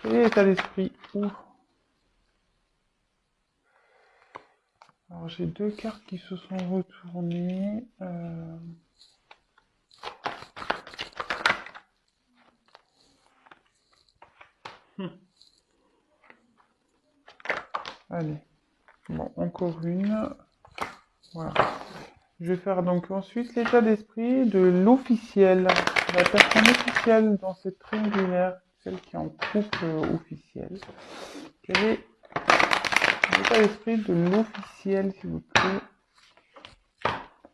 Quel est l'état d'esprit? Ouh. Alors j'ai deux cartes qui se sont retournées. Allez. Bon, encore une. Voilà. Je vais faire donc ensuite l'état d'esprit de l'officiel. La personne officielle dans cette triangulaire, celle qui est en couple officiel. Quel est l'état d'esprit de l'officiel, s'il vous plaît?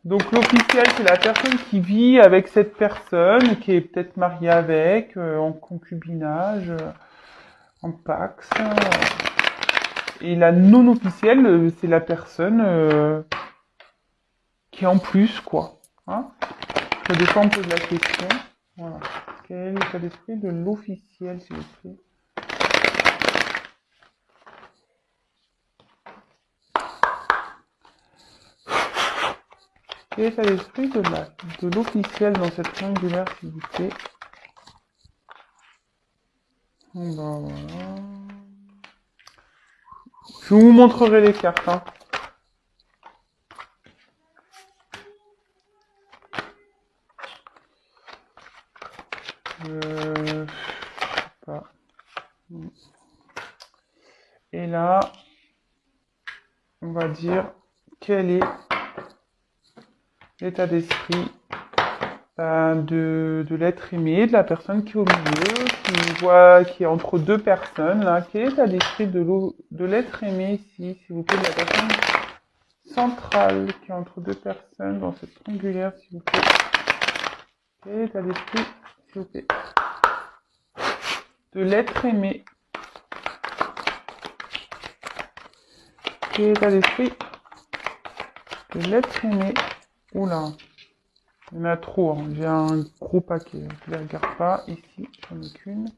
Donc l'officiel, c'est la personne qui vit avec cette personne, qui est peut-être mariée avec, en concubinage, en pax. Et la non officielle, c'est la personne qui est en plus, quoi. Hein? Ça dépend un peu de la question. Voilà. Quel est l'état d'esprit de l'officiel, s'il vous plaît? Quel est l'état d'esprit de l'officiel dans cette triangulaire, s'il vous plaît? Ben voilà. Je vous montrerai les cartes. Hein. Je sais pas. Et là, on va dire quel est l'état d'esprit de l'être aimé, de la personne qui est au milieu, qui est entre deux personnes. Là. Quel est l'état d'esprit de l'être aimé ici, s'il vous plaît, de la personne centrale qui est entre deux personnes dans cette triangulaire, s'il vous plaît? Quel est l'état d'esprit, s'il vous plaît, de l'être aimé? Quel est l'état d'esprit de l'être aimé? Oula, il y en a trop, hein. J'ai un gros paquet. Je ne les regarde pas. Ici, j'en ai qu'une.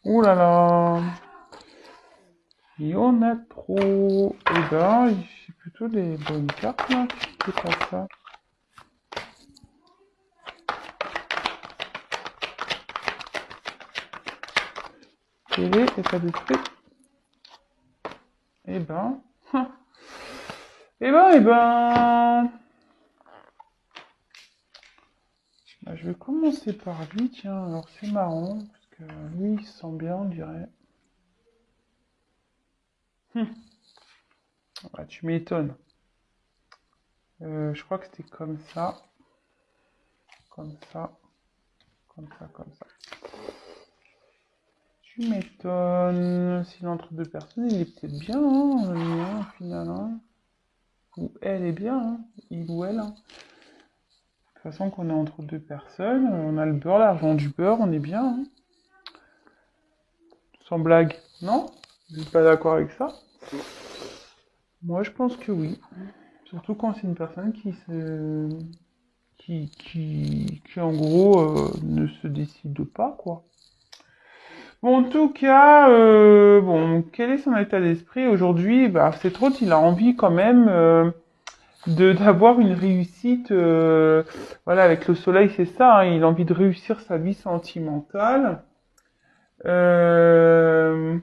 Ouh là là, il y en a trop. Eh ben, j'ai plutôt des bonnes cartes là. C'est pas ça. Quel est l'état d'esprit? Eh ben, eh ben. Bah, je vais commencer par lui, tiens. Alors c'est marrant parce que lui, il se sent bien, on dirait. Bah, tu m'étonnes. Je crois que c'était comme ça, comme ça, comme ça, comme ça. Tu m'étonnes. S'il est entre deux personnes, il est peut-être bien, hein, lui, hein, au final. Hein. Ou elle est bien, hein, il ou elle. Hein. De toute façon, qu'on est entre deux personnes, on a le beurre, l'argent du beurre, on est bien. Hein. Sans blague, non? Vous n'êtes pas d'accord avec ça? Moi, je pense que oui. Surtout quand c'est une personne qui en gros, ne se décide pas, quoi. Bon, en tout cas, bon, quel est son état d'esprit aujourd'hui? Bah, c'est trop, il a envie quand même d'avoir une réussite. Voilà, avec le soleil, c'est ça. Hein, il a envie de réussir sa vie sentimentale. Euh,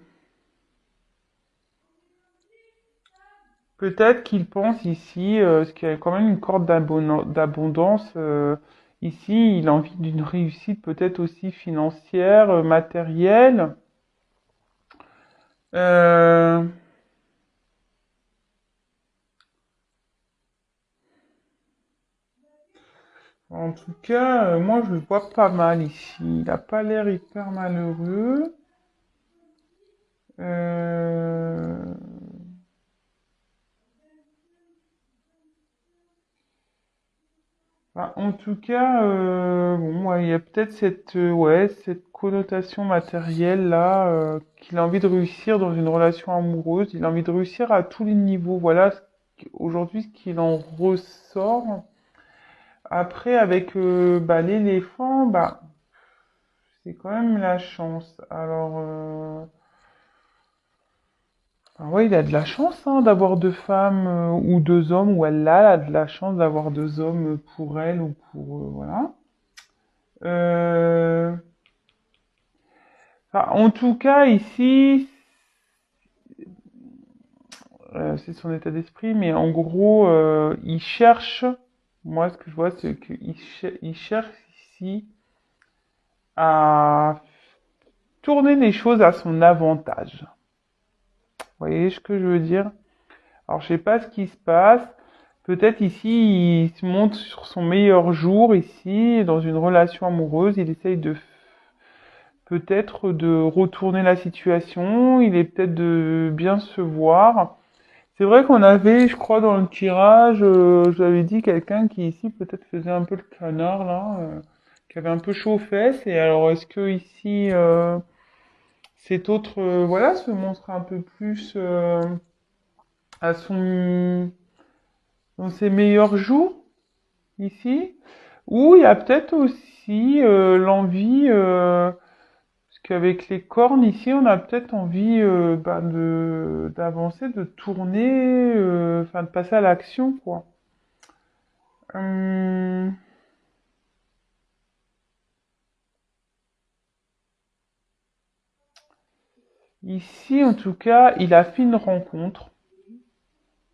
Peut-être qu'il pense ici, parce qu'il y a quand même une corde d'abondance. Ici, il a envie d'une réussite peut-être aussi financière, matérielle. Euh, En tout cas, moi je le vois pas mal ici. Il a pas l'air hyper malheureux. Euh, en tout cas, bon, ouais, il y a peut-être cette connotation matérielle là qu'il a envie de réussir dans une relation amoureuse. Il a envie de réussir à tous les niveaux. Voilà aujourd'hui ce qu'il en ressort. Après, avec l'éléphant, c'est quand même la chance. Alors, ouais, il a de la chance hein, d'avoir deux femmes ou deux hommes, ou elle a de la chance d'avoir deux hommes pour elle ou pour voilà. en tout cas, ici, c'est son état d'esprit, mais en gros, il cherche, moi, ce que je vois, c'est il cherche ici à tourner les choses à son avantage. Vous voyez ce que je veux dire? Alors, je sais pas ce qui se passe. Peut-être ici, il se montre sur son meilleur jour, ici, dans une relation amoureuse. Il essaye peut-être de retourner la situation. Il est peut-être de bien se voir. C'est vrai qu'on avait, je crois, dans le tirage, je l'avais dit, quelqu'un qui ici peut-être faisait un peu le canard, là, qui avait un peu chaud aux fesses. Et alors, est-ce que ici, cet autre, voilà, se montre un peu plus à dans ses meilleurs jours, ici? Ou il y a peut-être aussi l'envie, parce qu'avec les cornes, ici, on a peut-être envie d'avancer, de tourner, enfin de passer à l'action, quoi. Hum, Ici, en tout cas, il a fait une rencontre.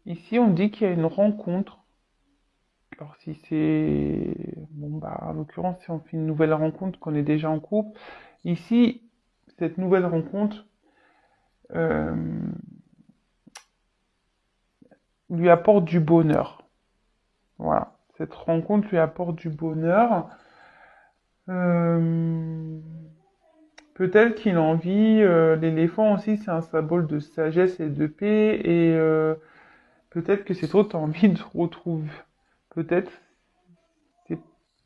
Ici, on dit qu'il y a une rencontre. Alors, si c'est... Bon, bah, en l'occurrence, si on fait une nouvelle rencontre, qu'on est déjà en couple, ici, cette nouvelle rencontre euh, lui apporte du bonheur. Voilà. Cette rencontre lui apporte du bonheur. Euh, Peut-être qu'il a envie, l'éléphant aussi, c'est un symbole de sagesse et de paix, et peut-être que c'est autre envie de retrouver. Peut-être c'est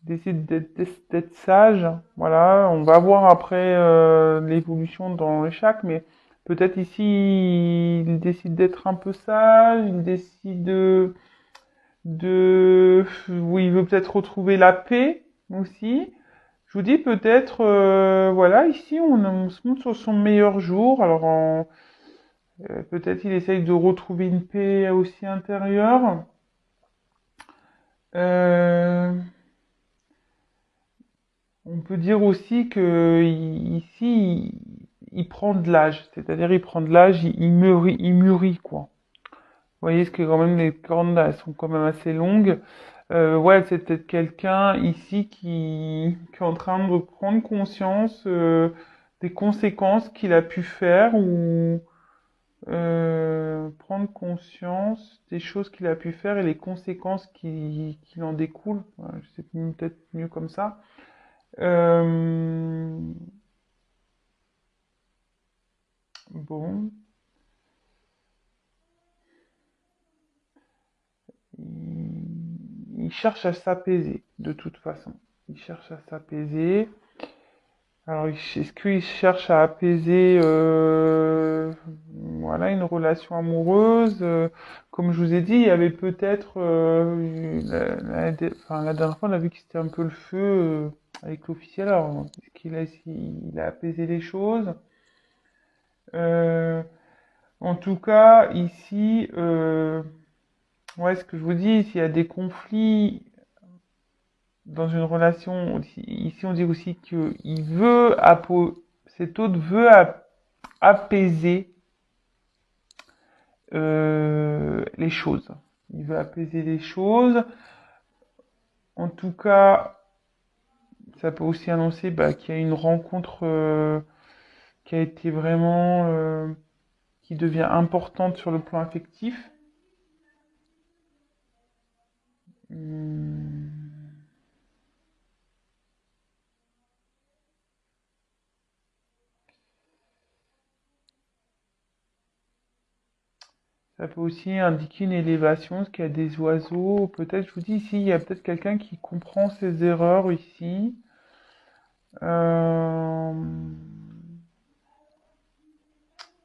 décide d'être sage. Voilà, on va voir après l'évolution dans le chaque, mais peut-être ici il décide d'être un peu sage, il décide où il veut peut-être retrouver la paix aussi. Je vous dis peut-être, voilà, ici on se montre sur son meilleur jour. Alors peut-être il essaye de retrouver une paix aussi intérieure. Euh, on peut dire aussi que ici il prend de l'âge, c'est-à-dire il prend de l'âge, il mûrit quoi. Vous voyez, ce que quand même les cornes là, elles sont quand même assez longues. Ouais, c'est peut-être quelqu'un ici qui est en train de prendre conscience des conséquences qu'il a pu faire ou prendre conscience des choses qu'il a pu faire et les conséquences qui en découlent. Ouais, je sais peut-être mieux comme ça. Euh, bon, il cherche à s'apaiser de toute façon. Il cherche à s'apaiser. Alors, est-ce qu'il cherche à apaiser voilà, une relation amoureuse comme je vous ai dit, il y avait peut-être enfin, la dernière fois, on a vu que c'était un peu le feu avec l'officiel. Alors, est-ce il a apaisé les choses? Euh, En tout cas, ici, ouais, ce que je vous dis, s'il y a des conflits dans une relation, ici on dit aussi que cet autre veut apaiser les choses. Il veut apaiser les choses. En tout cas, ça peut aussi annoncer qu'il y a une rencontre qui a été vraiment, qui devient importante sur le plan affectif. Hum, Ça peut aussi indiquer une élévation, parce qu'il y a des oiseaux. Peut-être, je vous dis ici, il y a peut-être quelqu'un qui comprend ses erreurs ici. Euh,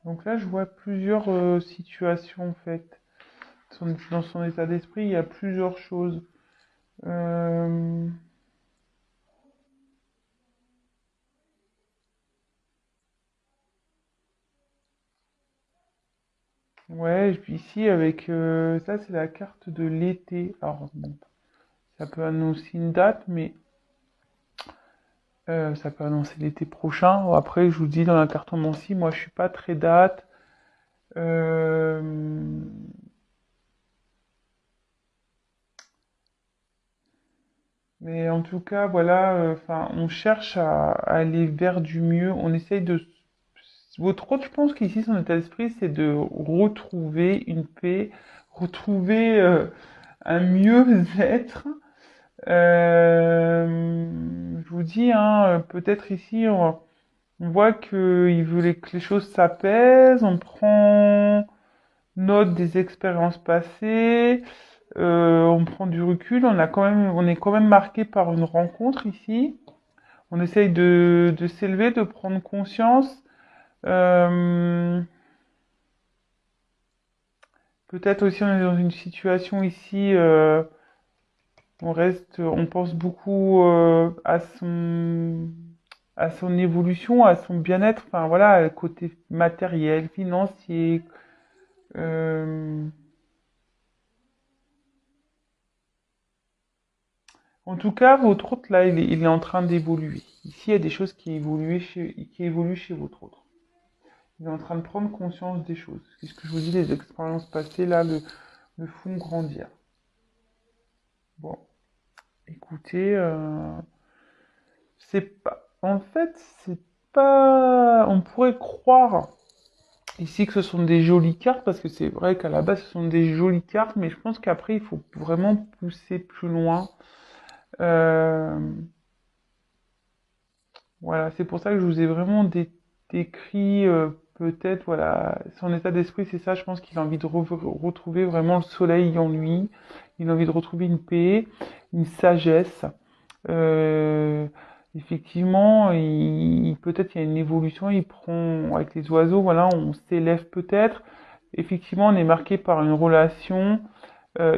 Donc là, je vois plusieurs situations en fait. Dans son état d'esprit, il y a plusieurs choses. Euh, Ouais, et puis ici, avec ça, c'est la carte de l'été. Alors, bon, ça peut annoncer une date, mais Ça peut annoncer l'été prochain. Après, je vous dis dans la cartomancie, moi je suis pas très date. Euh, mais en tout cas, voilà, enfin, on cherche à aller vers du mieux. On essaye de. Votre autre, je pense qu'ici, son état d'esprit, c'est de retrouver une paix, retrouver un mieux-être. Je vous dis, hein, peut-être ici, on voit qu'il voulait que les choses s'apaisent, on prend note des expériences passées, on prend du recul, on est quand même marqué par une rencontre ici. On essaye de s'élever, de prendre conscience. Euh, Peut-être aussi on est dans une situation ici, on pense beaucoup à son évolution, à son bien-être, enfin voilà, côté matériel, financier. euh, En tout cas, votre hôte, là, il est en train d'évoluer. Ici, il y a des choses qui évoluent chez votre hôte. Il est en train de prendre conscience des choses. C'est ce que je vous dis, les expériences passées, là, le font grandir. Bon, écoutez, en fait, c'est pas, on pourrait croire ici que ce sont des jolies cartes, parce que c'est vrai qu'à la base, ce sont des jolies cartes, mais je pense qu'après, il faut vraiment pousser plus loin. Euh, Voilà, c'est pour ça que je vous ai vraiment décrit peut-être, voilà, son état d'esprit, c'est ça, je pense qu'il a envie de retrouver vraiment le soleil en lui, il a envie de retrouver une paix, une sagesse. Euh, Effectivement, peut-être il y a une évolution, il prend, avec les oiseaux, voilà, on s'élève peut-être. Effectivement, on est marqué par une relation.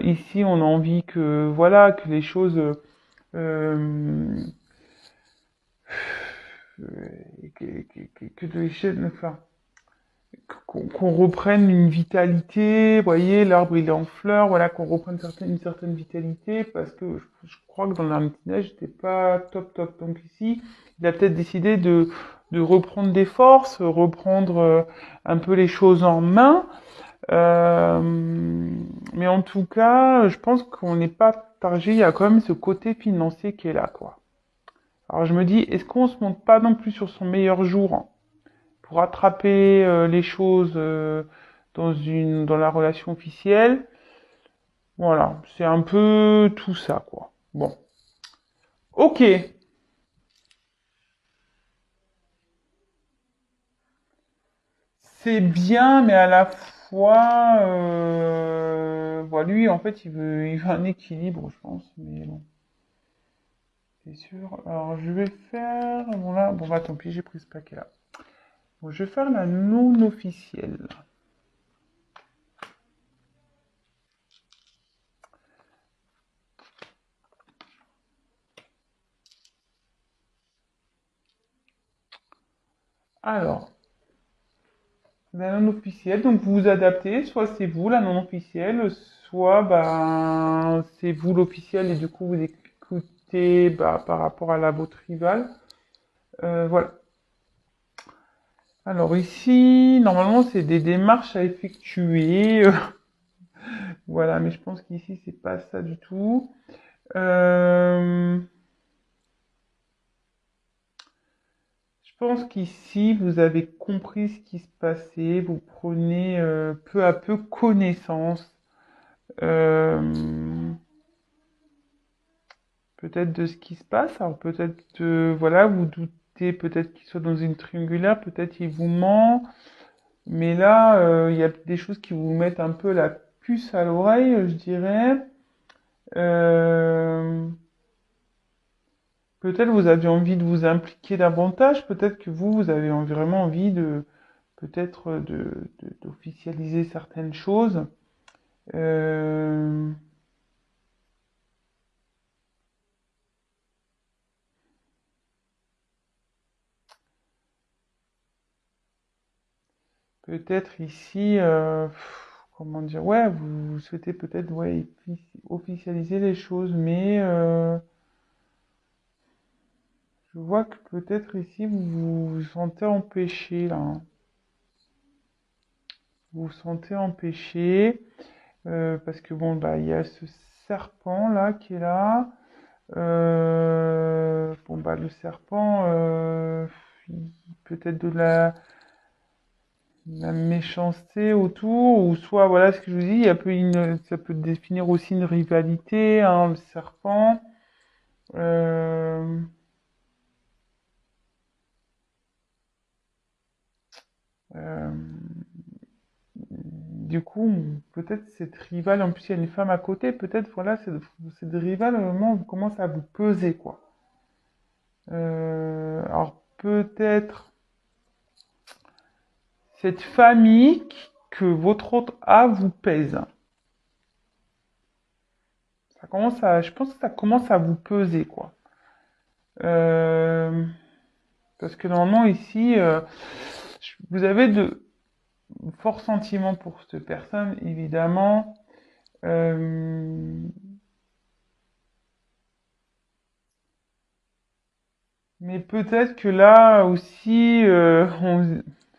Ici, on a envie que, voilà, que les choses euh, que les chaînes, enfin, qu'on reprenne une vitalité, vous voyez, l'arbre il est en fleurs, voilà, qu'on reprenne une certaine vitalité, parce que je crois que dans la neige, j'étais pas top top. Donc ici, il a peut-être décidé de reprendre des forces, reprendre un peu les choses en main. Euh, mais en tout cas, je pense qu'on n'est pas targé, il y a quand même ce côté financier qui est là, quoi. Alors je me dis, est-ce qu'on se monte pas non plus sur son meilleur jour pour attraper les choses dans la relation officielle? Voilà, c'est un peu tout ça, quoi. Bon, ok, c'est bien, mais à la fois, voilà, lui, en fait, il veut un équilibre, je pense, mais bon, c'est sûr. Alors, je vais faire, bon là, bon bah tant pis, j'ai pris ce paquet-là. Bon, je vais faire la non officielle. Alors, la non officielle, donc vous vous adaptez, soit c'est vous la non officielle, soit ben, c'est vous l'officiel et du coup vous écoutez bah, par rapport à la vôtre rivale. Voilà. Alors ici, normalement c'est des démarches à effectuer. Voilà, mais je pense qu'ici c'est pas ça du tout. Euh, je pense qu'ici vous avez compris ce qui se passait, vous prenez peu à peu connaissance. Euh, Peut-être de ce qui se passe. Alors peut-être, voilà, vous doutez peut-être qu'il soit dans une triangulaire, peut-être il vous ment. Mais là, il y a des choses qui vous mettent un peu la puce à l'oreille, je dirais. Euh, Peut-être vous avez envie de vous impliquer davantage. Peut-être que vous avez vraiment envie de, peut-être d'officialiser certaines choses. Euh, Peut-être ici, comment dire, ouais, vous souhaitez peut-être ouais, officialiser les choses, mais Je vois que peut-être ici, vous vous sentez empêché, là, hein. Vous vous sentez empêché, parce que bon, bah, il y a ce serpent, là, qui est là. Bon, bah, le serpent, peut-être de la méchanceté autour, ou soit, voilà ce que je vous dis, ça peut définir aussi une rivalité, hein, le serpent. Euh, euh, du coup, peut-être cette rivale, en plus il y a une femme à côté, peut-être, voilà, cette rivale, vraiment, commence à vous peser, quoi. Alors, peut-être cette famille que votre autre a vous pèse. Je pense que ça commence à vous peser, quoi. Euh, Parce que normalement ici, vous avez de forts sentiments pour cette personne, évidemment. Euh, mais peut-être que là aussi,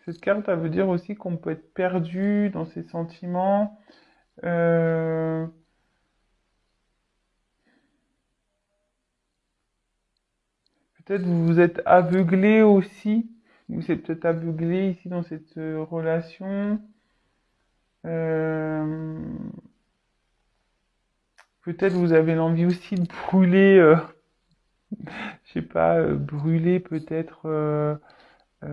cette carte, elle veut dire aussi qu'on peut être perdu dans ses sentiments. Euh, Peut-être vous vous êtes aveuglé aussi. Vous êtes peut-être aveuglé ici dans cette relation. Euh, Peut-être vous avez l'envie aussi de brûler, je sais pas, brûler peut-être. Vous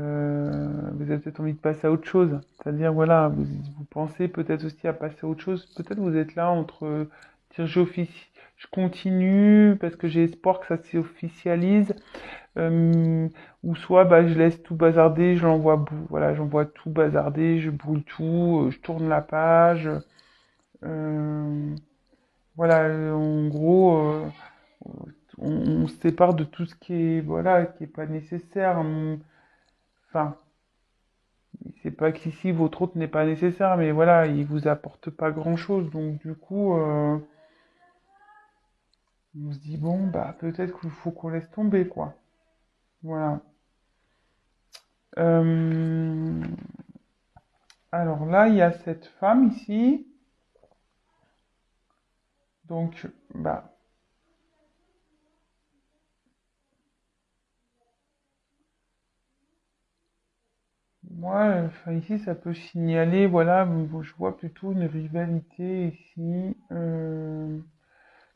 avez peut-être envie de passer à autre chose. C'est-à-dire, voilà, vous pensez peut-être aussi à passer à autre chose. Peut-être vous êtes là entre dire je continue parce que j'ai espoir que ça s'officialise, ou soit bah, je laisse tout bazarder, voilà, j'envoie tout bazarder, je brûle tout, je tourne la page. Euh, voilà, en gros, on se sépare de tout ce qui est, voilà, qui est pas nécessaire. Enfin, c'est pas qu'ici votre autre n'est pas nécessaire, mais voilà, il vous apporte pas grand-chose. Donc du coup, on se dit bon, bah peut-être qu'il faut qu'on laisse tomber, quoi. Voilà. Euh, alors là, il y a cette femme ici. Donc, bah, moi, enfin, ici, ça peut signaler, voilà, je vois plutôt une rivalité ici.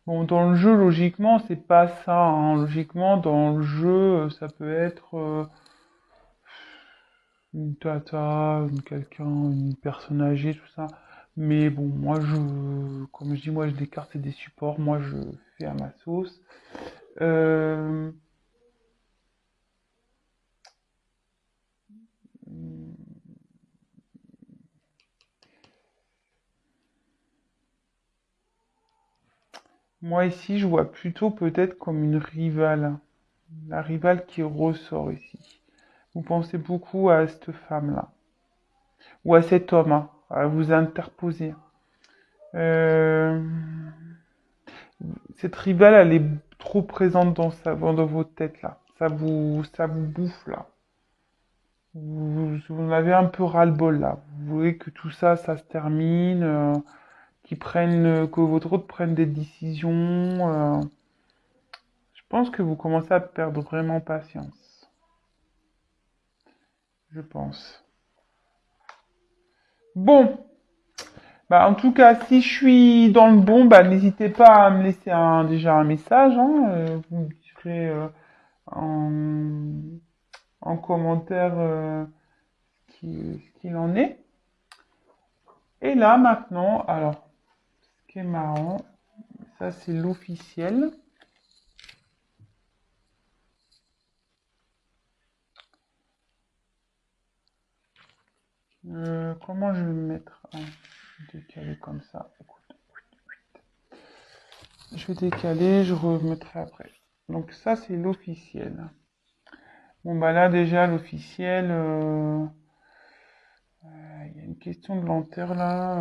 Bon, dans le jeu, logiquement, c'est pas ça, hein. Logiquement, dans le jeu, ça peut être une tata, une personne âgée, tout ça. Mais bon, comme je dis, moi, j'ai des cartes et des supports. Moi, je fais à ma sauce. Euh, Moi, ici, je vois plutôt peut-être comme une rivale. La rivale qui ressort ici. Vous pensez beaucoup à cette femme-là. Ou à cet homme, hein, à vous interposer. Euh, Cette rivale, elle est trop présente dans votre tête, là. Ça vous bouffe, là. Vous en avez un peu ras-le-bol, là. Vous voulez que tout ça, ça se termine, que votre autre prenne des décisions. Je pense que vous commencez à perdre vraiment patience. Je pense. Bon, bah en tout cas, si je suis dans le bon, bah n'hésitez pas à me laisser déjà un message, hein, vous me direz en, en commentaire ce qu'il en est. Et là maintenant, alors, ce qui est marrant, ça c'est l'officiel. Comment je vais me mettre décaler comme ça? Écoute, je vais décaler, je remettrai après. Donc ça c'est l'officiel. Bon bah là déjà l'officiel, il y a une question de lenteur là.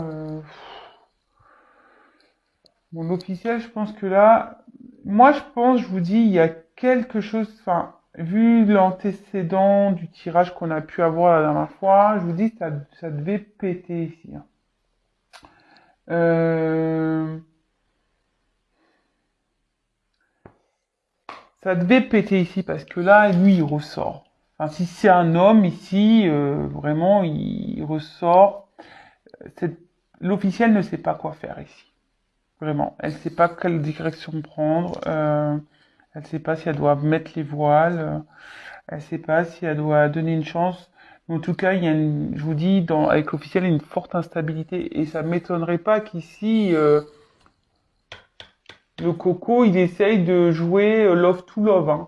Bon l'officiel, je pense que là, moi je pense, je vous dis, il y a quelque chose. Enfin, vu l'antécédent du tirage qu'on a pu avoir la dernière fois, je vous dis, ça devait péter ici. Hein. Euh, Ça devait péter ici parce que là, lui, il ressort. Enfin, si c'est un homme ici, vraiment, il ressort. Cette- L'officiel ne sait pas quoi faire ici. Vraiment. Elle sait pas quelle direction prendre. Elle sait pas si elle doit mettre les voiles. Elle sait pas si elle doit donner une chance. En tout cas, il y a je vous dis, avec l'officiel, il y a une forte instabilité. Et ça m'étonnerait pas qu'ici, le Coco, il essaye de jouer love to love. Hein.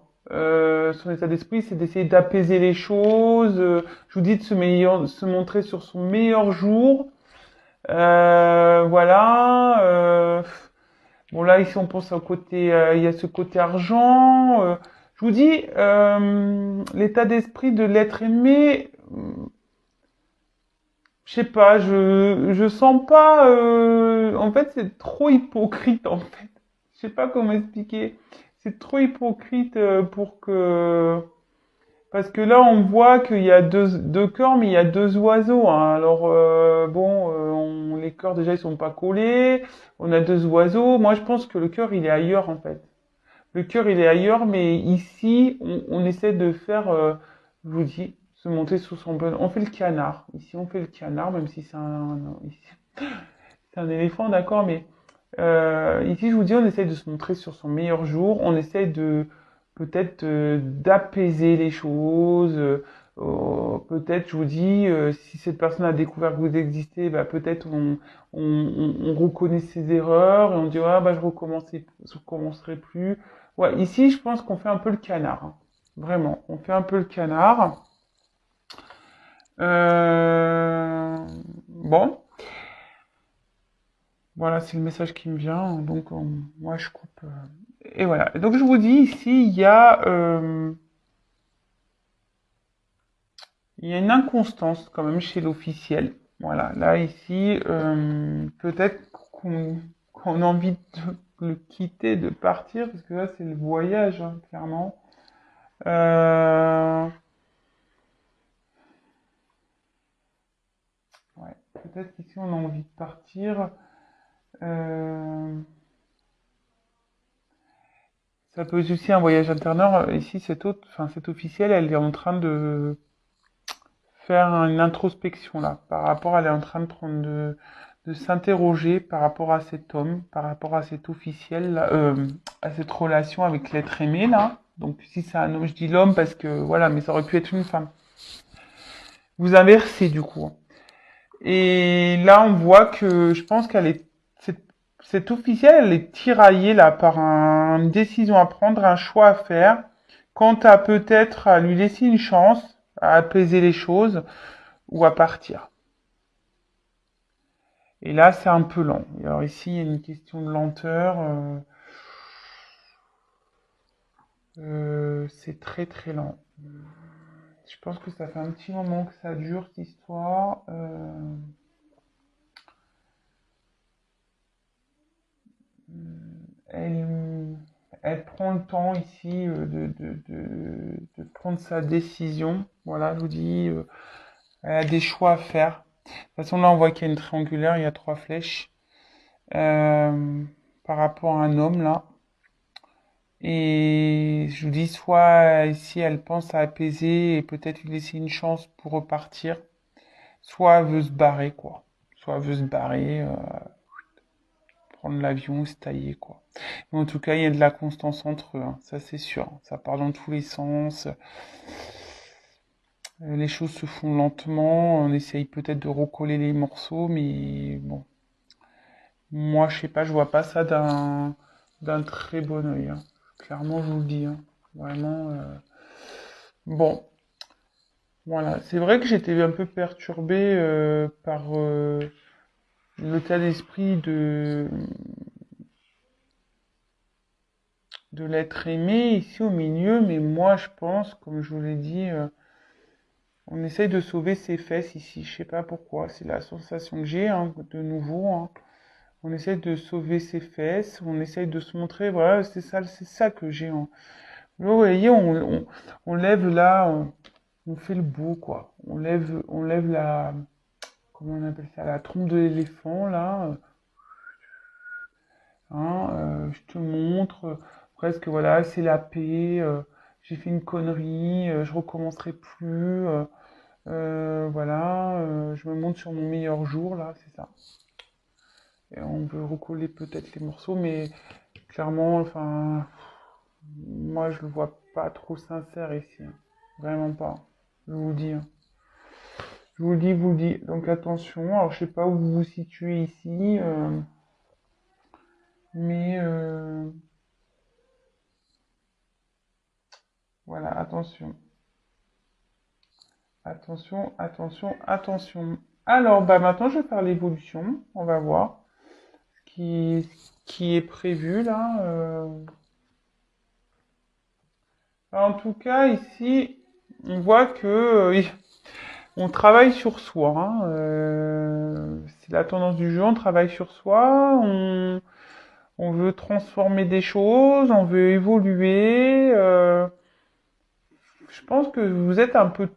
Son état d'esprit, c'est d'essayer d'apaiser les choses. Je vous dis de se montrer sur son meilleur jour. Voilà. Bon là, ici, on pense au côté, il y a ce côté argent. Je vous dis, l'état d'esprit de l'être aimé. Je sais pas, je sens pas. En fait, c'est trop hypocrite en fait. Je sais pas comment expliquer. C'est trop hypocrite pour que. Parce que là, on voit qu'il y a deux cœurs, mais il y a deux oiseaux. Hein. Alors bon, les cœurs déjà ils sont pas collés. On a deux oiseaux. Moi, je pense que le cœur il est ailleurs en fait. Le cœur, il est ailleurs, mais ici, on essaie de faire, je vous dis, se monter sous son bon. On fait le canard. Ici, on fait le canard, même si ici, c'est un éléphant, d'accord, mais ici, je vous dis, on essaie de se montrer sur son meilleur jour. On essaie de peut-être d'apaiser les choses. Peut-être, je vous dis, si cette personne a découvert que vous existez, bah, peut-être on reconnaît ses erreurs et on dit, ah, bah, je recommencerai plus. Ouais, ici, je pense qu'on fait un peu le canard. Hein. Vraiment, on fait un peu le canard. Bon, voilà, c'est le message qui me vient. Donc, moi, je coupe. Et voilà. Donc, je vous dis, ici, il y a une inconstance quand même chez l'officiel. Voilà, là, ici, peut-être qu'on a envie de le quitter, de partir, parce que là, c'est le voyage, hein, clairement. Euh, ouais, peut-être qu'ici, on a envie de partir. Euh, Ça peut être aussi un voyage intérieur. Ici, cette officielle, elle est en train de faire une introspection là. Par rapport, elle est en train de prendre de s'interroger par rapport à cet homme, par rapport à cet officiel, là, à cette relation avec l'être aimé là. Donc si c'est un homme, je dis l'homme parce que voilà, mais ça aurait pu être une femme. Vous inversez du coup. Et là, on voit que je pense qu'elle est cette officielle, elle est tiraillée là par une décision à prendre, un choix à faire, quant à peut-être à lui laisser une chance, à apaiser les choses ou à partir. Et là, c'est un peu lent. Alors ici, il y a une question de lenteur. C'est très très lent. Je pense que ça fait un petit moment que ça dure cette histoire. Elle, elle prend le temps ici de prendre sa décision. Voilà, je vous dis, elle a des choix à faire. De toute façon, là, on voit qu'il y a une triangulaire, il y a trois flèches par rapport à un homme, là. Et je vous dis, soit ici, elle pense à apaiser et peut-être lui laisser une chance pour repartir, soit elle veut se barrer, quoi. Soit elle veut se barrer, prendre l'avion, se tailler, quoi. Mais en tout cas, il y a de la constance entre eux, hein, ça c'est sûr. Ça part dans tous les sens. Les choses se font lentement. On essaye peut-être de recoller les morceaux, mais bon. Moi, je sais pas, je vois pas ça d'un très bon œil. Hein. Clairement, je vous le dis. Hein. Vraiment. Bon, voilà. C'est vrai que j'étais un peu perturbé par l'état d'esprit de l'être aimé ici au milieu, mais moi, je pense, comme je vous l'ai dit, on essaye de sauver ses fesses ici. Je sais pas pourquoi. C'est la sensation que j'ai, hein, de nouveau. Hein. On essaye de sauver ses fesses. On essaye de se montrer. Voilà, c'est ça que j'ai. Hein. Vous voyez, on lève là, on fait le beau, quoi. On lève la, comment on appelle ça, la trompe de l'éléphant, là. Hein, je te montre, presque, voilà, c'est la paix, j'ai fait une connerie, je recommencerai plus, voilà, je me montre sur mon meilleur jour, là, c'est ça. Et on veut recoller peut-être les morceaux, mais clairement, enfin, moi, je le vois pas trop sincère ici, hein. Vraiment pas. Je vous le dis, hein. Je vous le dis, vous le dis. Donc attention, alors je sais pas où vous vous situez ici, mais voilà, attention. Attention, attention, attention. Alors, bah maintenant, je vais faire l'évolution. On va voir ce qui est prévu là. En tout cas, ici, on voit que on travaille sur soi, hein. C'est la tendance du jeu. On travaille sur soi. On veut transformer des choses. On veut évoluer. Je pense que vous êtes un peu,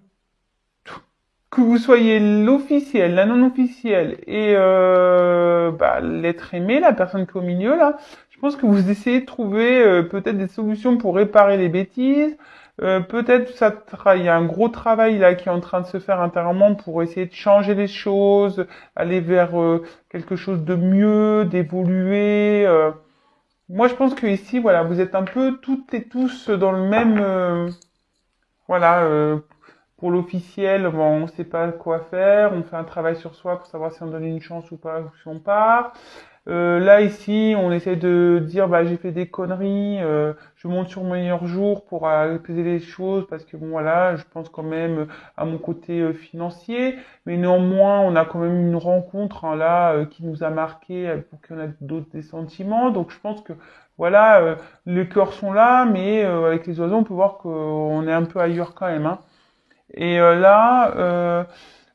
que vous soyez l'officiel, la non officielle et bah, l'être aimé, la personne qui est au milieu là, je pense que vous essayez de trouver peut-être des solutions pour réparer les bêtises. Peut-être il y a un gros travail là qui est en train de se faire intérieurement pour essayer de changer les choses, aller vers quelque chose de mieux, d'évoluer. Moi, je pense que ici, voilà, vous êtes un peu toutes et tous dans le même, voilà. Pour l'officiel, bon, on ne sait pas quoi faire, on fait un travail sur soi pour savoir si on donne une chance ou pas, ou si on part. Là, ici, on essaie de dire, bah, j'ai fait des conneries, je monte sur mon meilleur jour pour apaiser les choses, parce que bon, voilà, je pense quand même à mon côté financier, mais néanmoins, on a quand même une rencontre hein, là qui nous a marqué, pour qu'on a d'autres des sentiments. Donc, je pense que voilà, les cœurs sont là, mais avec les oiseaux, on peut voir qu'on est un peu ailleurs quand même, hein. Et là,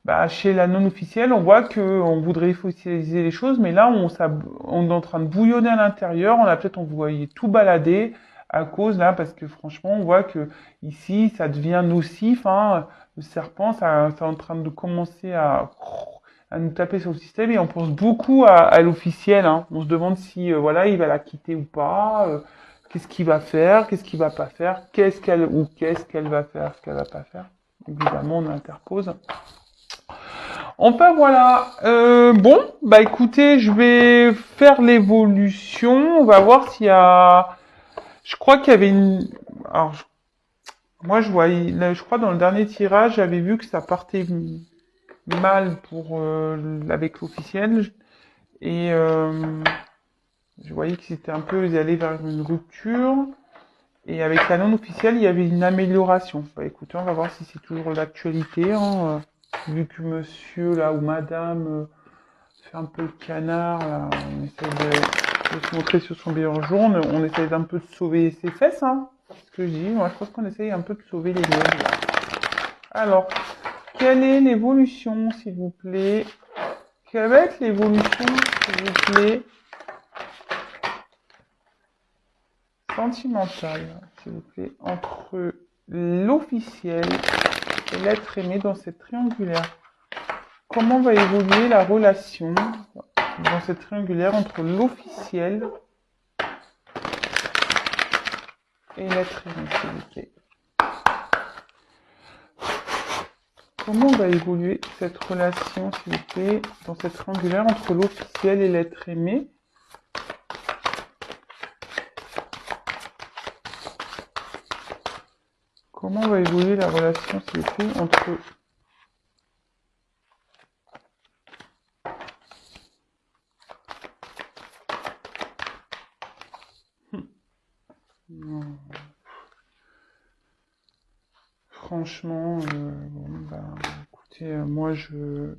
bah, chez la non officielle, on voit que on voudrait officialiser les choses, mais là, on est en train de bouillonner à l'intérieur. On a peut-être envoyé tout balader à cause là, parce que franchement, on voit que ici, ça devient nocif. Hein. Le serpent, ça est en train de commencer à nous taper sur le système et on pense beaucoup à l'officiel. Hein. On se demande si voilà, il va la quitter ou pas. Qu'est-ce qu'il va faire, qu'est-ce qu'il va pas faire, qu'est-ce qu'elle va faire, ce qu'elle va pas faire. Évidemment, on interpose. Enfin voilà. Bon, bah écoutez, je vais faire l'évolution. On va voir s'il y a. Je crois qu'il y avait une. Alors, moi, je vois. Je crois dans le dernier tirage, j'avais vu que ça partait mal pour avec l'officiel et je voyais que c'était un peu, ils allaient vers une rupture. Et avec la non officielle, il y avait une amélioration. Bah écoutez, on va voir si c'est toujours l'actualité. Hein. Vu que monsieur là ou madame fait un peu le canard, là, on essaie de se montrer sur son meilleur jour, on essaie un peu de sauver ses fesses, hein. C'est ce que je dis. Moi, je pense qu'on essaye un peu de sauver les miennes. Là. Alors, quelle est l'évolution, s'il vous plaît? Quelle va être l'évolution, s'il vous plaît? Sentimentale, s'il vous plaît, entre l'officiel et l'être aimé dans cette triangulaire. Comment va évoluer la relation dans cette triangulaire entre l'officiel et l'être aimé, s'il vous plaît? Comment va évoluer cette relation, s'il vous plaît, dans cette triangulaire entre l'officiel et l'être aimé? Comment va évoluer la relation, s'il vous plaît, entre non. Franchement, bon, bah, écoutez, moi,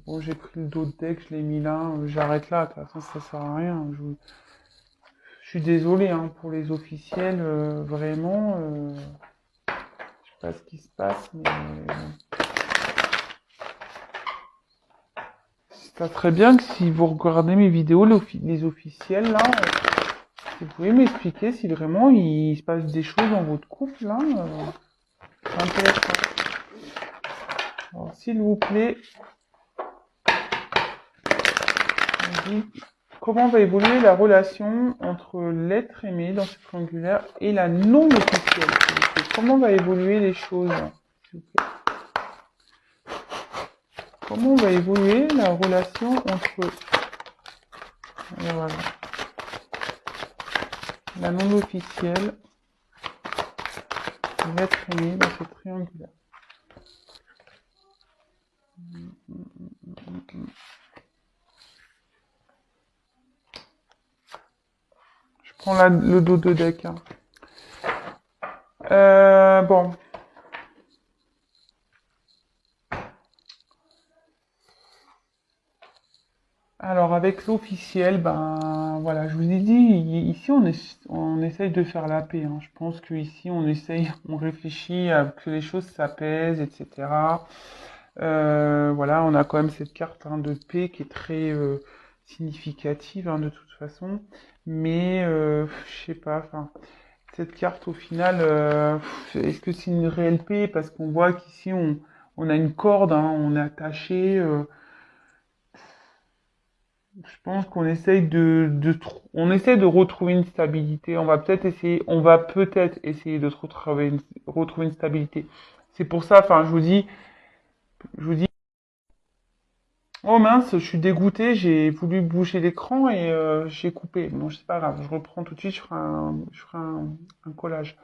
bon, j'ai pris le dos de deck, je l'ai mis là, j'arrête là, de toute façon, ça sert à rien. Je suis désolé hein, pour les officiels, vraiment, je sais pas ce qui se passe, mais ça serait bien que si vous regardez mes vidéos, les officiels là, Vous pouvez m'expliquer si vraiment il se passe des choses dans votre couple, là, c'est intéressant. Alors, s'il vous plaît, on dit comment va évoluer la relation entre l'être aimé dans ce triangulaire et la non officielle, s'il vous plaît. Comment va évoluer les choses, s'il vous plaît. Comment va évoluer la relation entre voilà, la non officielle et l'être aimé dans ce triangulaire. Je prends le dos de deck. Hein. Bon. Alors avec l'officiel, ben voilà, je vous ai dit, ici on essaye de faire la paix. Hein. Je pense que ici on réfléchit à que les choses s'apaisent, etc. Voilà, on a quand même cette carte de paix qui est très significative de toute façon. Mais je sais pas, enfin, cette carte au final, est-ce que c'est une réelle paix? Parce qu'on voit qu'ici on a une corde, on est attaché. Je pense qu'on essaye on essaie de retrouver une stabilité. On va peut-être essayer de retrouver une stabilité. C'est pour ça, enfin, je vous dis, oh mince, je suis dégoûté, j'ai voulu bouger l'écran et j'ai coupé. Bon, c'est pas grave, je reprends tout de suite, je ferai un collage.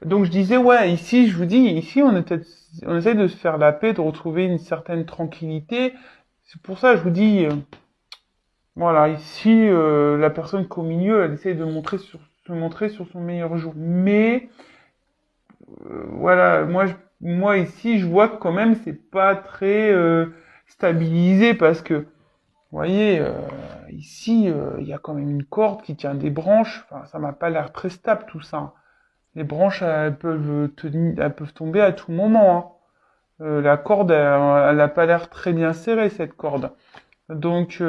Donc je disais, ouais, ici, je vous dis, ici, on essaie de se faire la paix, de retrouver une certaine tranquillité. C'est pour ça, je vous dis. Voilà, ici, la personne qu'au milieu, elle essaie de se montrer sur son meilleur jour. Mais, voilà, moi ici, je vois que quand même, c'est pas très stabilisé parce que, vous voyez, ici, il y a quand même une corde qui tient des branches. Enfin, ça m'a pas l'air très stable tout ça. Les branches, elles peuvent tomber à tout moment. Hein. La corde, elle a pas l'air très bien serrée cette corde. Donc,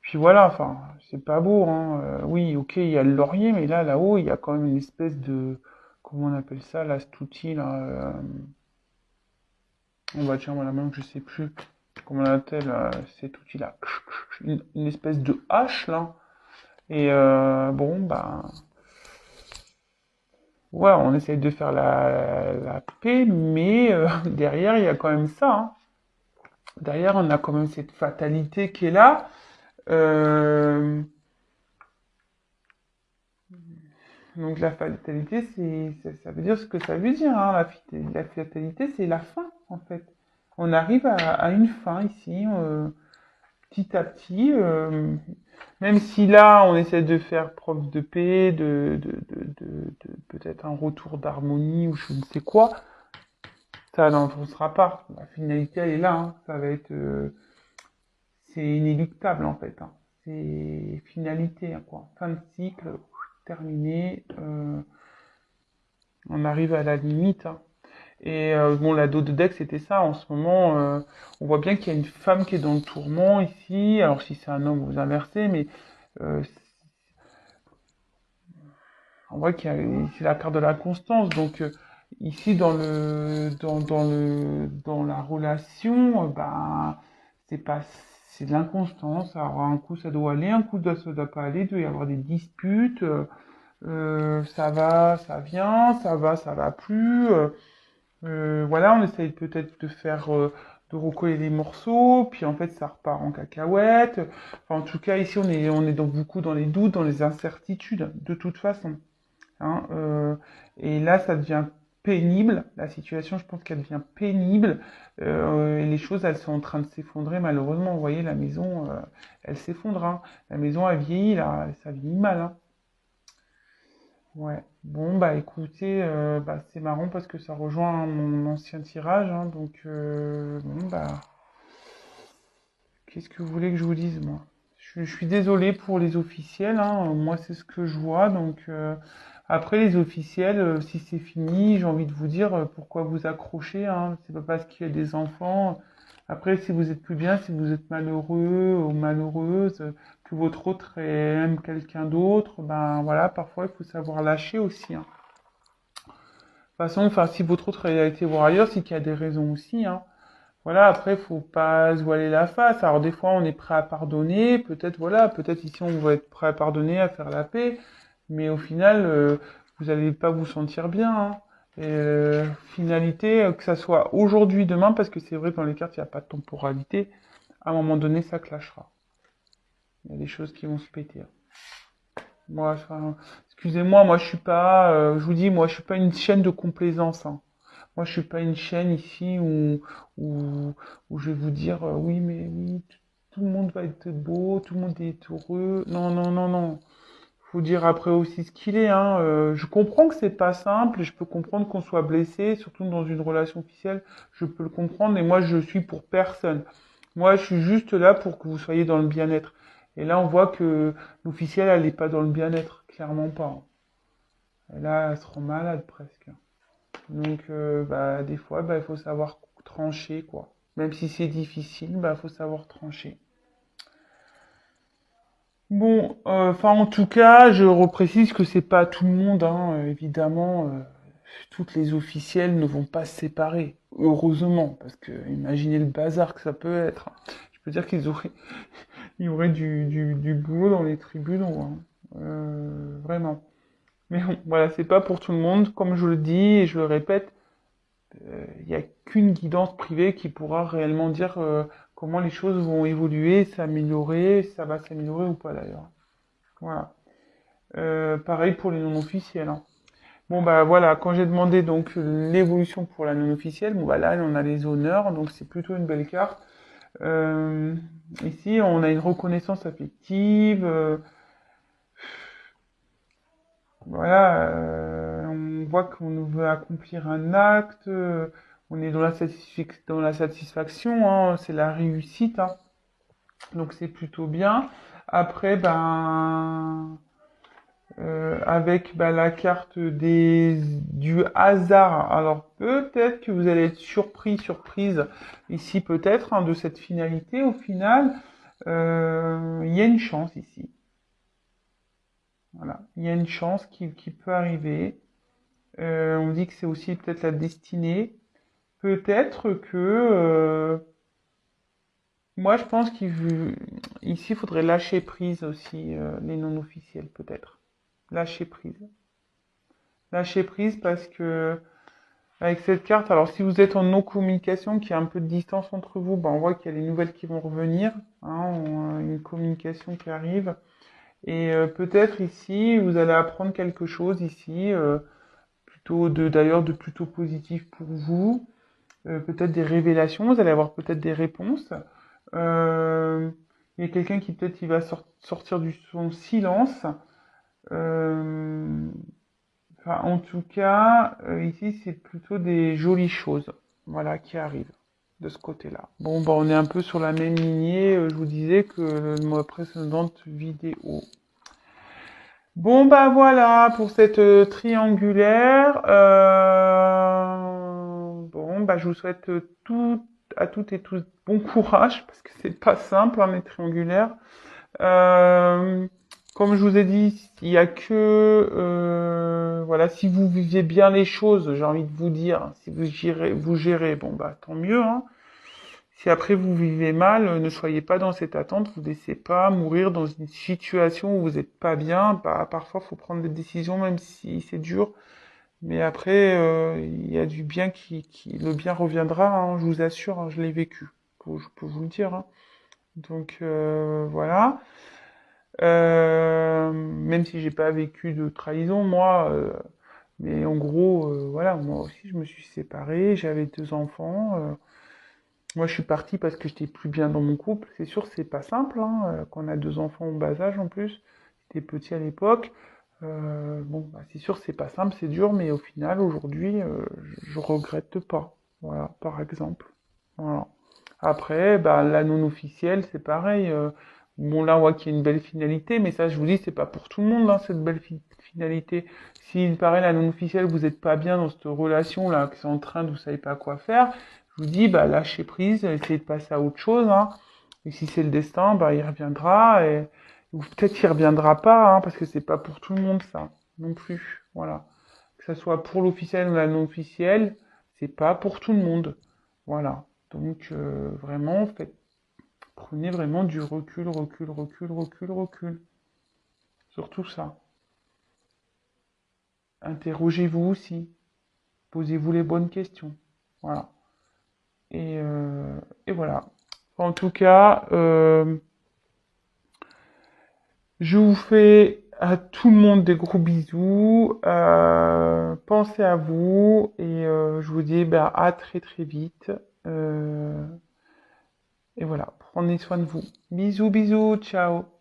puis voilà, enfin, c'est pas beau, hein. Oui, ok, il y a le laurier, mais là-haut, il y a quand même une espèce de, comment on appelle ça, là, cet outil, là, on va tiens, voilà, même, je sais plus comment on appelle cet outil-là, une espèce de hache, là, et bon, bah, ouais, on essaye de faire la paix, mais derrière, il y a quand même ça, hein. Derrière, on a quand même cette fatalité qui est là, euh, Donc la fatalité, ça veut dire ce que ça veut dire. Hein. La fatalité, c'est la fin, en fait. On arrive à une fin ici, petit à petit. Même si là, on essaie de faire preuve de paix, de peut-être un retour d'harmonie ou je ne sais quoi, ça n'avancera pas. La finalité, elle est là. Hein. Ça va être, c'est inéluctable en fait. Hein. C'est finalité, hein, quoi. Fin de cycle, terminé. On arrive à la limite. Hein. Et bon, la dos de deck, c'était ça. En ce moment, on voit bien qu'il y a une femme qui est dans le tourment ici. Alors si c'est un homme, vous inversez, mais euh, on voit qu'il y a c'est la carte de la constance. Donc ici dans la relation, ben c'est pas c'est de l'inconstance. Alors un coup ça doit aller, un coup ça doit pas aller. Il doit y avoir des disputes. Ça va, ça vient, ça va plus. Voilà, on essaye peut-être de recoller les morceaux, puis en fait ça repart en cacahuète. Enfin, en tout cas, ici on est donc beaucoup dans les doutes, dans les incertitudes, de toute façon. Hein, et là, ça devient pénible. La situation, je pense qu'elle devient pénible. Et les choses, elles sont en train de s'effondrer. Malheureusement, vous voyez, la maison, elle s'effondre. Hein. La maison, elle vieillit là, ça vieillit mal. Hein. Ouais. Bon, bah écoutez, bah, c'est marrant parce que ça rejoint mon ancien tirage, hein, donc bon, bah, qu'est-ce que vous voulez que je vous dise, moi? Je suis désolé pour les officiels, hein, moi c'est ce que je vois, donc après les officiels, si c'est fini, j'ai envie de vous dire pourquoi vous accrocher, hein, c'est pas parce qu'il y a des enfants, Après, si vous êtes plus bien, si vous êtes malheureux ou malheureuse, que votre autre aime quelqu'un d'autre, ben voilà, parfois il faut savoir lâcher aussi, hein. De toute façon, enfin, si votre autre a été voir ailleurs, c'est qu'il y a des raisons aussi, hein. Voilà, après, faut pas se voiler la face. Alors, des fois, on est prêt à pardonner. Peut-être, voilà, peut-être ici, on va être prêt à pardonner, à faire la paix. Mais au final, vous allez pas vous sentir bien, hein. Et, finalité, que ça soit aujourd'hui, demain, parce que c'est vrai que dans les cartes, il n'y a pas de temporalité. À un moment donné, ça clashera. Il y a des choses qui vont se péter, hein. Moi, enfin, excusez-moi, moi, je suis pas, je vous dis, moi, je suis pas une chaîne de complaisance, hein. Moi, je suis pas une chaîne ici où, où je vais vous dire oui, mais oui, tout le monde va être beau, tout le monde est heureux. Non, non, non, non. Faut dire après aussi ce qu'il est, hein. Je comprends que c'est pas simple, et je peux comprendre qu'on soit blessé, surtout dans une relation officielle. Je peux le comprendre, et moi, je suis pour personne. Moi, je suis juste là pour que vous soyez dans le bien-être. Et là, on voit que l'officielle, elle n'est pas dans le bien-être, clairement pas, hein. Et là, elle se rend malade presque. Donc, bah, des fois, bah, il faut savoir trancher, quoi. Même si c'est difficile, bah, il faut savoir trancher. Bon, enfin, en tout cas, je reprécise que c'est pas tout le monde, hein, évidemment. Toutes les officielles ne vont pas se séparer, heureusement, parce que imaginez le bazar que ça peut être. Je peux dire il y aurait du boulot dans les tribunaux, hein. Vraiment. Mais bon, voilà, c'est pas pour tout le monde. Comme je le dis et je le répète, il n'y a qu'une guidance privée qui pourra réellement dire comment les choses vont évoluer, s'améliorer, si ça va s'améliorer ou pas d'ailleurs. Voilà. Pareil pour les non officiels, hein. Bon bah voilà, quand j'ai demandé donc l'évolution pour la non officielle, bon bah là on a les honneurs, donc c'est plutôt une belle carte. Euh, Ici on a une reconnaissance affective, voilà, on voit qu'on veut accomplir un acte, on est dans dans la satisfaction, hein, c'est la réussite, hein, donc c'est plutôt bien. Après, ben, avec ben, la carte du hasard, alors peut-être que vous allez être surprise ici peut-être, hein, de cette finalité. Au final, il y a une chance ici. Voilà, il y a une chance qui peut arriver. On dit que c'est aussi peut-être la destinée. Peut-être que moi je pense ici il faudrait lâcher prise aussi les non officiels peut-être. Lâcher prise. Lâcher prise parce que avec cette carte, alors si vous êtes en non-communication, qu'il y a un peu de distance entre vous, ben on voit qu'il y a les nouvelles qui vont revenir, hein, une communication qui arrive. Et peut-être ici, vous allez apprendre quelque chose ici, plutôt d'ailleurs de plutôt positif pour vous. Peut-être des révélations, vous allez avoir peut-être des réponses. Euh, il y a quelqu'un qui peut-être il va sortir du son silence. Euh, enfin, en tout cas, ici c'est plutôt des jolies choses, voilà, qui arrivent de ce côté-là. Bon, bah on est un peu sur la même lignée, je vous disais que ma précédente vidéo. Bon bah voilà pour cette triangulaire. Bon bah je vous souhaite à toutes et tous bon courage parce que c'est pas simple hein, les triangulaires. Euh, Comme je vous ai dit, il y a que voilà si vous viviez bien les choses, j'ai envie de vous dire, si vous gérez, bon bah tant mieux, hein. Si après vous vivez mal, ne soyez pas dans cette attente, vous ne laissez pas mourir dans une situation où vous n'êtes pas bien. Bah, parfois, il faut prendre des décisions, même si c'est dur. Mais après, il y a du bien le bien reviendra, hein, je vous assure, hein, je l'ai vécu. Je peux vous le dire, hein. Donc voilà. Même si j'ai pas vécu de trahison, moi, mais en gros, voilà, moi aussi, je me suis séparé, j'avais 2 enfants. Moi, je suis partie parce que j'étais plus bien dans mon couple. C'est sûr, c'est pas simple, hein, quand on a 2 enfants au bas âge en plus. J'étais petit à l'époque. Bon, bah, c'est sûr, c'est pas simple, c'est dur, mais au final, aujourd'hui, je regrette pas. Voilà, par exemple. Voilà. Après, bah, la non officielle, c'est pareil. Bon, là, on voit qu'il y a une belle finalité, mais ça, je vous dis, c'est pas pour tout le monde, hein, cette belle finalité. S'il paraît la non officielle, vous êtes pas bien dans cette relation-là, que c'est en train de vous savez pas quoi faire, je vous dis, bah, lâchez prise, essayez de passer à autre chose, hein. Et si c'est le destin, bah, il reviendra, ou peut-être il reviendra pas, hein, parce que c'est pas pour tout le monde, ça, non plus. Voilà. Que ça soit pour l'officiel ou la non officielle, c'est pas pour tout le monde. Voilà. Donc, vraiment, prenez vraiment du recul, recul, recul, recul, recul. Sur tout ça. Interrogez-vous aussi. Posez-vous les bonnes questions. Voilà. Et voilà. En tout cas, je vous fais à tout le monde des gros bisous. Pensez à vous et je vous dis bah, à très très vite. Et voilà, prenez soin de vous. Bisous, bisous, ciao.